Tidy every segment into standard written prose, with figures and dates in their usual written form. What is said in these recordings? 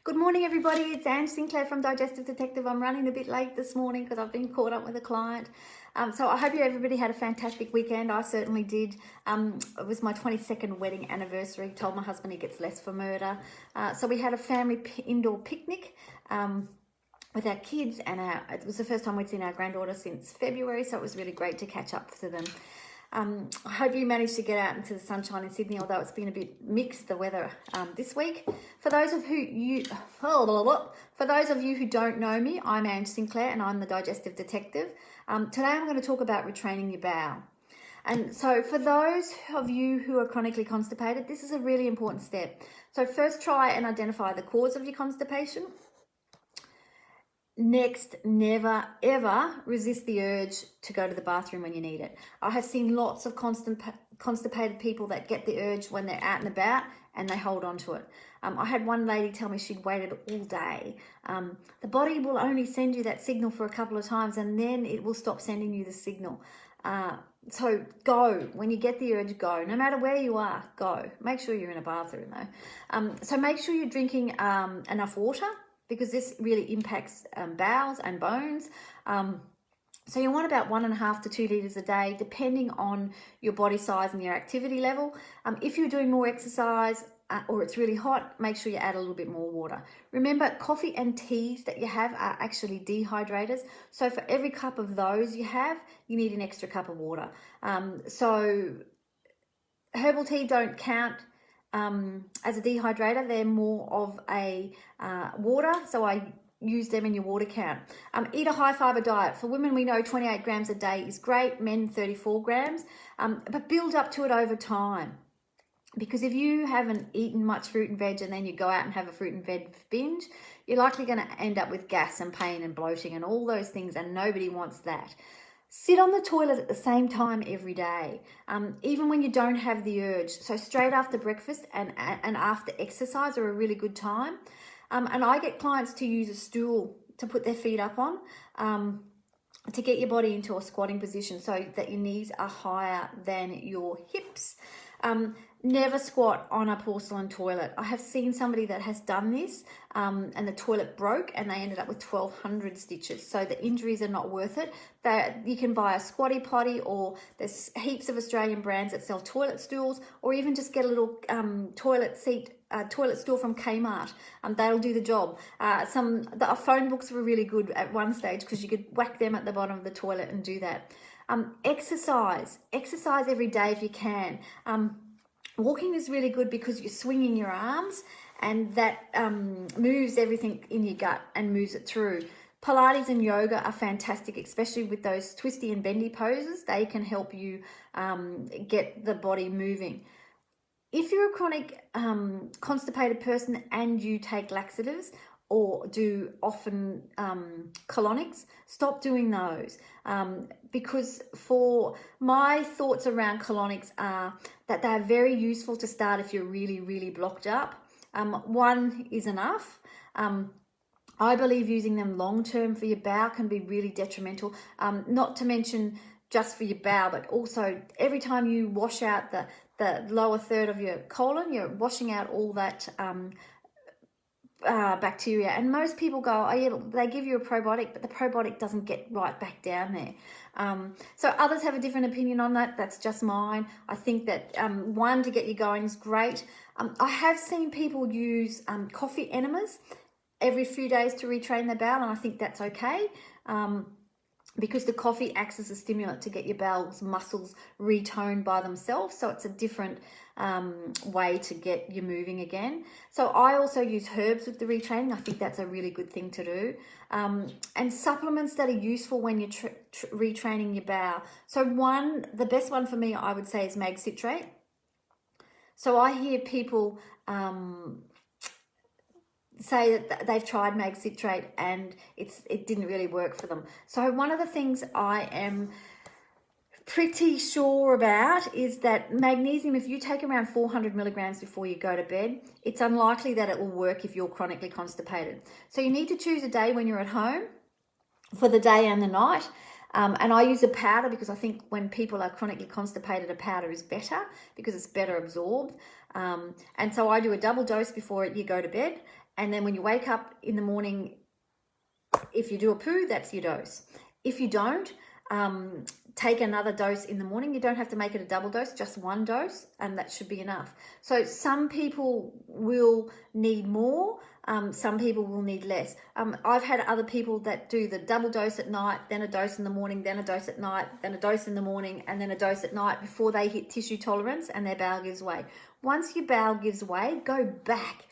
Good morning, everybody. It's Ange Sinclair from Digestive Detective. I'm running a bit late this morning because I've been caught up with a client. So I hope everybody had a fantastic weekend. I certainly did. It was my 22nd wedding anniversary. Told my husband he gets less for murder. So we had a family indoor picnic with our kids, and it was the first time we'd seen our granddaughter since February, so it was really great to catch up to them. I hope you managed to get out into the sunshine in Sydney, although it's been a bit mixed, the weather this week. For those of you who don't know me, I'm Ange Sinclair and I'm the Digestive Detective. Today I'm going to talk about retraining your bowel. And so for those of you who are chronically constipated, this is a really important step. So first, try and identify the cause of your constipation. Next, never ever resist the urge to go to the bathroom when you need it. I have seen lots of constipated people that get the urge when they're out and about and they hold on to it. I had one lady tell me she'd waited all day. The body will only send you that signal for a couple of times and then it will stop sending you the signal. So go, when you get the urge, go. No matter where you are, go. Make sure you're in a bathroom though. So make sure you're drinking enough water, because this really impacts bowels and bones. So you want about 1.5 to 2 litres a day, depending on your body size and your activity level. If you're doing more exercise or it's really hot, make sure you add a little bit more water. Remember, coffee and teas that you have are actually dehydrators. So for every cup of those you have, you need an extra cup of water. So herbal tea don't count as a dehydrator. They're more of a water, so I use them in your water count. Eat a high fiber diet. For women, we know 28 grams a day is great, men 34 grams, but build up to it over time. Because if you haven't eaten much fruit and veg and then you go out and have a fruit and veg binge, you're likely going to end up with gas and pain and bloating and all those things, and nobody wants that. Sit on the toilet at the same time every day, even when you don't have the urge. So straight after breakfast and after exercise are a really good time. And I get clients to use a stool to put their feet up on to get your body into a squatting position so that your knees are higher than your hips. Never squat on a porcelain toilet. I have seen somebody that has done this and the toilet broke and they ended up with 1,200 stitches. So the injuries are not worth it. You can buy a squatty potty, or there's heaps of Australian brands that sell toilet stools, or even just get a little toilet stool from Kmart. That'll do the job. The phone books were really good at one stage because you could whack them at the bottom of the toilet and do that. Exercise every day if you can. Walking is really good because you're swinging your arms, and that moves everything in your gut and moves it through. Pilates and yoga are fantastic, especially with those twisty and bendy poses. They can help you get the body moving. If you're a chronic constipated person and you take laxatives or do often colonics, stop doing those. Because for my thoughts around colonics are that they're very useful to start if you're really, really blocked up. One is enough. I believe using them long-term for your bowel can be really detrimental, not to mention just for your bowel, but also every time you wash out the lower third of your colon, you're washing out all that bacteria. And most people go, oh yeah, they give you a probiotic, but the probiotic doesn't get right back down there. So others have a different opinion on that. That's just mine. I think that one, to get you going is great. I have seen people use coffee enemas every few days to retrain their bowel, and I think that's okay. Because the coffee acts as a stimulant to get your bowels muscles retoned by themselves. So it's a different way to get you moving again. So I also use herbs with the retraining. I think that's a really good thing to do. And supplements that are useful when you're retraining your bowel. So the best one for me, I would say, is mag citrate. So I hear people say that they've tried mag citrate and it didn't really work for them. So one of the things I am pretty sure about is that magnesium, if you take around 400 milligrams before you go to bed, it's unlikely that it will work if you're chronically constipated. So you need to choose a day when you're at home for the day and the night. And I use a powder because I think when people are chronically constipated, a powder is better because it's better absorbed. And so I do a double dose before you go to bed. And then when you wake up in the morning, if you do a poo, that's your dose. If you don't, take another dose in the morning. You don't have to make it a double dose, just one dose, and that should be enough. So some people will need more, some people will need less. I've had other people that do the double dose at night, then a dose in the morning, then a dose at night, then a dose in the morning, and then a dose at night before they hit tissue tolerance and their bowel gives way. Once your bowel gives way, go back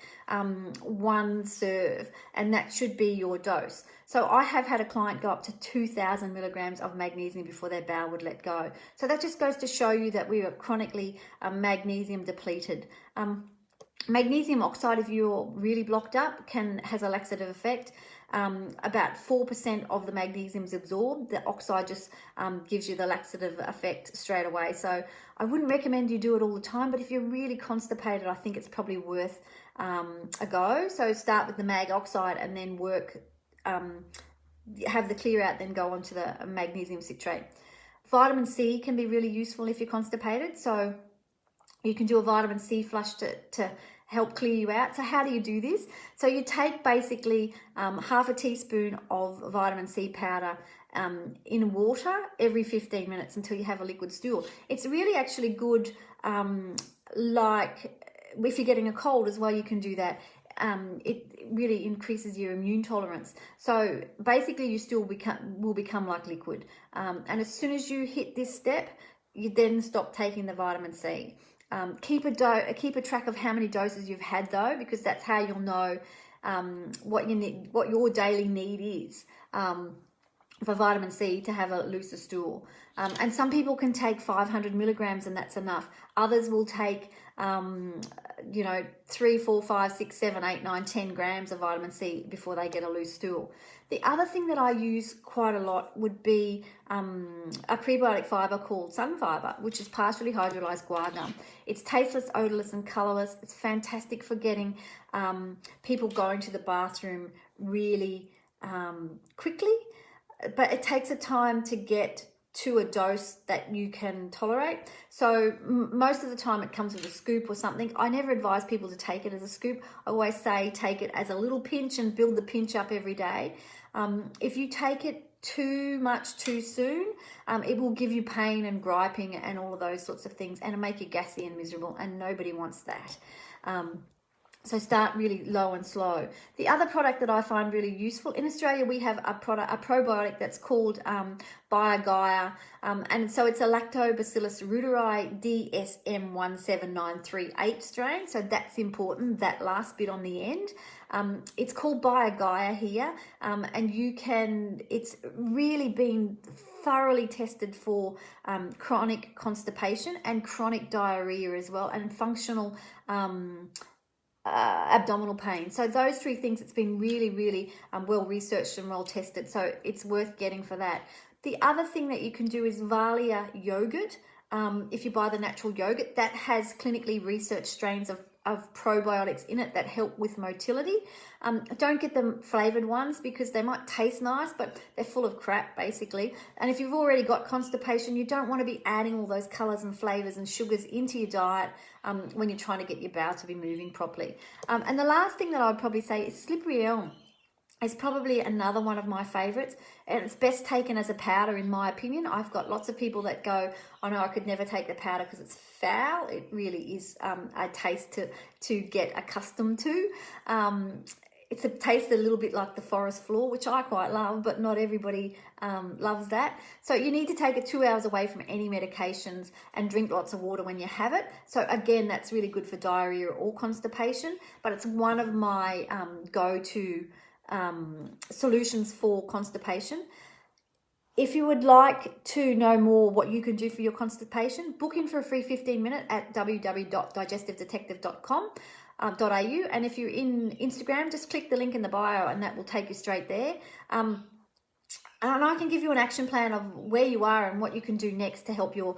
one serve, and that should be your dose. So I have had a client go up to 2,000 milligrams of magnesium before their bowel would let go. So that just goes to show you that we are chronically magnesium depleted. Magnesium oxide, if you're really blocked up, has a laxative effect. About 4% of the magnesium is absorbed. The oxide just gives you the laxative effect straight away. So I wouldn't recommend you do it all the time, but if you're really constipated, I think it's probably worth a go. So start with the mag oxide and then work, have the clear out, then go on to the magnesium citrate. Vitamin C can be really useful if you're constipated. So you can do a vitamin C flush to help clear you out. So how do you do this? So you take basically half a teaspoon of vitamin C powder in water every 15 minutes until you have a liquid stool. It's really actually good, like if you're getting a cold as well, you can do that. It really increases your immune tolerance. So basically your stool will become like liquid. And as soon as you hit this step, you then stop taking the vitamin C. Keep a track of how many doses you've had though, because that's how you'll know what your daily need is for vitamin C to have a looser stool. And some people can take 500 milligrams and that's enough. Others will take 3, 4, 5, 6, 7, 8, 9, 10 grams of vitamin C before they get a loose stool. The other thing that I use quite a lot would be a prebiotic fiber called sun fiber, which is partially hydrolyzed guar gum. It's tasteless, odorless, and colorless. It's fantastic for getting people going to the bathroom really quickly, but it takes a time to get to a dose that you can tolerate. So most of the time it comes with a scoop or something. I never advise people to take it as a scoop. I always say take it as a little pinch and build the pinch up every day. If you take it too much too soon, it will give you pain and griping and all of those sorts of things, and it'll make you gassy and miserable, and nobody wants that. So start really low and slow. The other product that I find really useful, in Australia we have a probiotic that's called BioGaia, and so it's a Lactobacillus reuteri DSM17938 strain, so that's important, that last bit on the end. It's called BioGaia here, and it's really been thoroughly tested for chronic constipation and chronic diarrhea as well, and functional abdominal pain. So those three things, it's been really, really well researched and well tested. So it's worth getting for that. The other thing that you can do is Valia yogurt. If you buy the natural yogurt, that has clinically researched strains of probiotics in it that help with motility. Don't get the flavored ones because they might taste nice, but they're full of crap basically. And if you've already got constipation, you don't want to be adding all those colors and flavors and sugars into your diet when you're trying to get your bowel to be moving properly. And the last thing that I would probably say is slippery elm. It's probably another one of my favorites, and it's best taken as a powder in my opinion. I've got lots of people that go, oh no, I could never take the powder because it's foul. It really is a taste to get accustomed to. It tastes a little bit like the forest floor, which I quite love, but not everybody loves that. So you need to take it 2 hours away from any medications and drink lots of water when you have it. So again, that's really good for diarrhea or constipation, but it's one of my go-to solutions for constipation. If you would like to know more what you can do for your constipation, book in for a free 15-minute at www.digestivedetective.com.au, and if you're in Instagram, just click the link in the bio and that will take you straight there. And I can give you an action plan of where you are and what you can do next to help your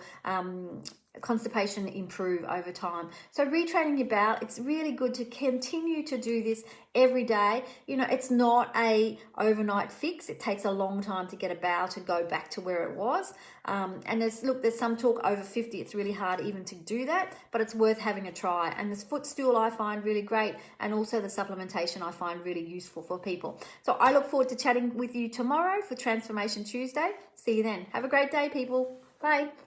constipation improve over time. So retraining your bowel, it's really good to continue to do this every day. You know, it's not a overnight fix. It takes a long time to get a bowel to go back to where it was. And there's some talk over 50, it's really hard even to do that, but it's worth having a try. And this footstool I find really great, and also the supplementation I find really useful for people. So I look forward to chatting with you tomorrow for Transformation Tuesday. See you then. Have a great day, people. Bye.